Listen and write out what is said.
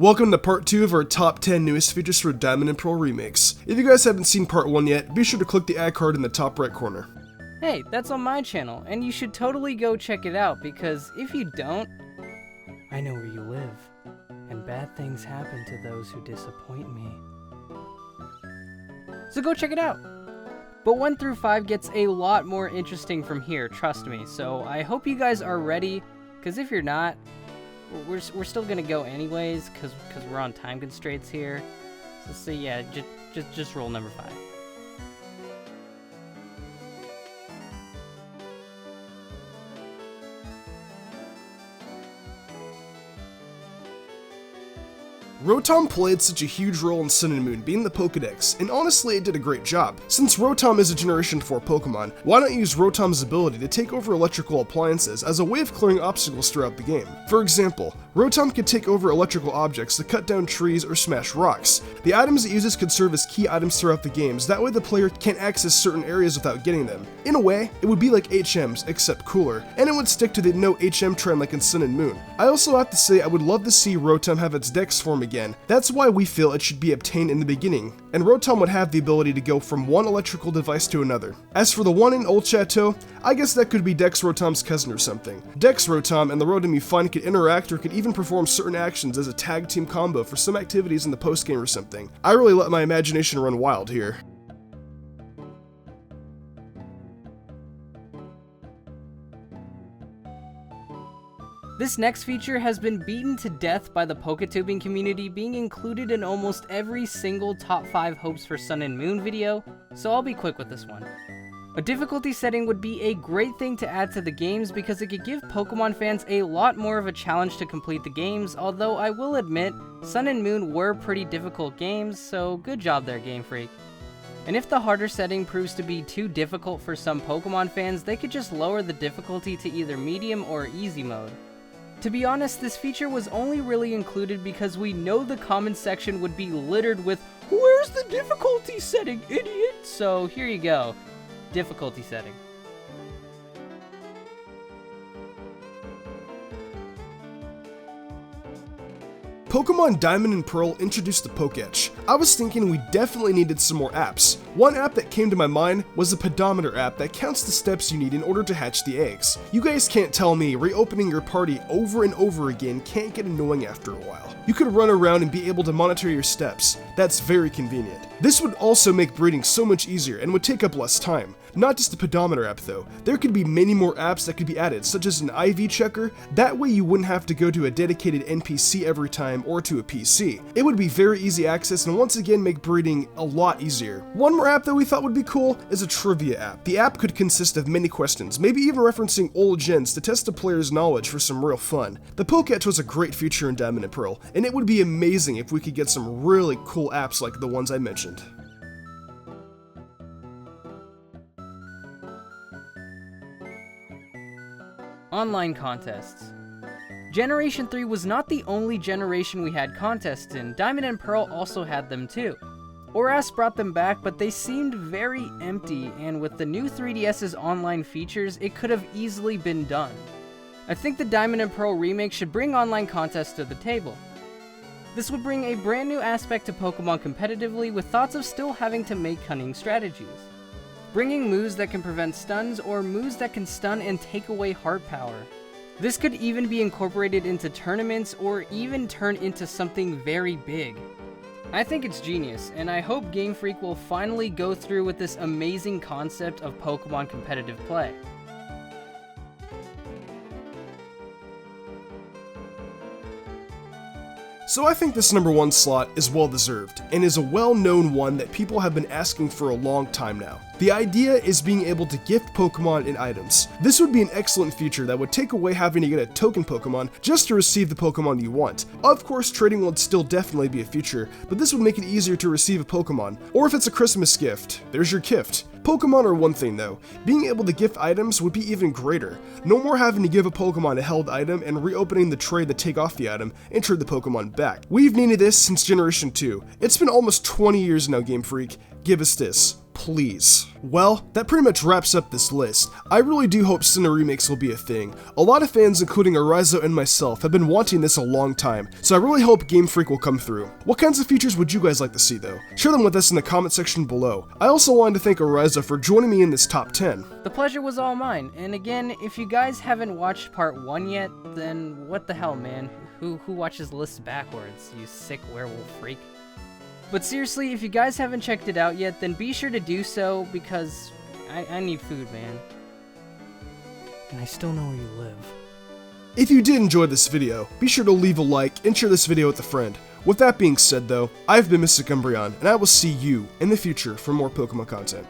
Welcome to part 2 of our top 10 newest features for Diamond and Pearl Remakes. If you guys haven't seen part 1 yet, be sure to click the ad card in the top right corner. Hey, that's on my channel, and you should totally go check it out, because if you don't, I know where you live, and bad things happen to those who disappoint me. So go check it out! But 1 through 5 gets a lot more interesting from here, trust me, so I hope you guys are ready, because if you're not, we're still gonna go anyways, because we're on time constraints here. So yeah, just roll number 5. Rotom played such a huge role in Sun and Moon being the Pokedex, and honestly it did a great job. Since Rotom is a Generation 4 Pokemon, why not use Rotom's ability to take over electrical appliances as a way of clearing obstacles throughout the game? For example, Rotom could take over electrical objects to cut down trees or smash rocks. The items it uses could serve as key items throughout the games, that way the player can't access certain areas without getting them. In a way, it would be like HMs, except cooler, and it would stick to the no HM trend like in Sun and Moon. I also have to say I would love to see Rotom have its Dex form again. That's why we feel it should be obtained in the beginning, and Rotom would have the ability to go from one electrical device to another. As for the one in Old Chateau, I guess that could be Dex Rotom's cousin or something. Dex Rotom and the Rotom you find could interact or could even perform certain actions as a tag team combo for some activities in the postgame or something. I really let my imagination run wild here. This next feature has been beaten to death by the Poketubing community, being included in almost every single top 5 hopes for Sun and Moon video, so I'll be quick with this one. A difficulty setting would be a great thing to add to the games because it could give Pokemon fans a lot more of a challenge to complete the games, although I will admit, Sun and Moon were pretty difficult games, so good job there, Game Freak. And if the harder setting proves to be too difficult for some Pokemon fans, they could just lower the difficulty to either medium or easy mode. To be honest, this feature was only really included because we know the comment section would be littered with "Where's the difficulty setting, idiot?" So here you go, difficulty setting. Pokemon Diamond and Pearl introduced the Poketch. I was thinking we definitely needed some more apps. One app that came to my mind was the pedometer app that counts the steps you need in order to hatch the eggs. You guys can't tell me reopening your party over and over again can't get annoying after a while. You could run around and be able to monitor your steps. That's very convenient. This would also make breeding so much easier and would take up less time. Not just the pedometer app though, there could be many more apps that could be added, such as an IV checker. That way you wouldn't have to go to a dedicated NPC every time or to a PC. It would be very easy access and once again make breeding a lot easier. One more app that we thought would be cool is a trivia app. The app could consist of many questions, maybe even referencing old gens to test the player's knowledge for some real fun. The Poketch was a great feature in Diamond and Pearl, and it would be amazing if we could get some really cool apps like the ones I mentioned. Online contests. Generation 3 was not the only generation we had contests in. Diamond and Pearl also had them too. ORAS brought them back, but they seemed very empty, and with the new 3DS's online features, it could have easily been done. I think the Diamond and Pearl remake should bring online contests to the table. This would bring a brand new aspect to Pokemon competitively with thoughts of still having to make cunning strategies. Bringing moves that can prevent stuns or moves that can stun and take away heart power. This could even be incorporated into tournaments or even turn into something very big. I think it's genius, and I hope Game Freak will finally go through with this amazing concept of Pokemon competitive play. So I think this number 1 slot is well deserved, and is a well-known one that people have been asking for a long time now. The idea is being able to gift Pokemon in items. This would be an excellent feature that would take away having to get a token Pokemon just to receive the Pokemon you want. Of course, trading would still definitely be a feature, but this would make it easier to receive a Pokemon. Or if it's a Christmas gift, there's your gift. Pokemon are one thing though, being able to gift items would be even greater. No more having to give a Pokemon a held item and reopening the tray to take off the item and trade the Pokemon back. We've needed this since Generation 2. It's been almost 20 years now, Game Freak. Give us this. please. Well, that pretty much wraps up this list. I really do hope Sinnoh remakes will be a thing. A lot of fans, including Eryizo and myself, have been wanting this a long time, so I really hope Game Freak will come through. What kinds of features would you guys like to see though? Share them with us in the comment section below. I also wanted to thank Eryizo for joining me in this top 10. The pleasure was all mine, and again, if you guys haven't watched part 1 yet, then what the hell, man? Who watches lists backwards, you sick werewolf freak? But seriously, if you guys haven't checked it out yet, then be sure to do so, because I need food, man. And I still know where you live. If you did enjoy this video, be sure to leave a like and share this video with a friend. With that being said though, I've been Mr. Umbreon, and I will see you in the future for more Pokemon content.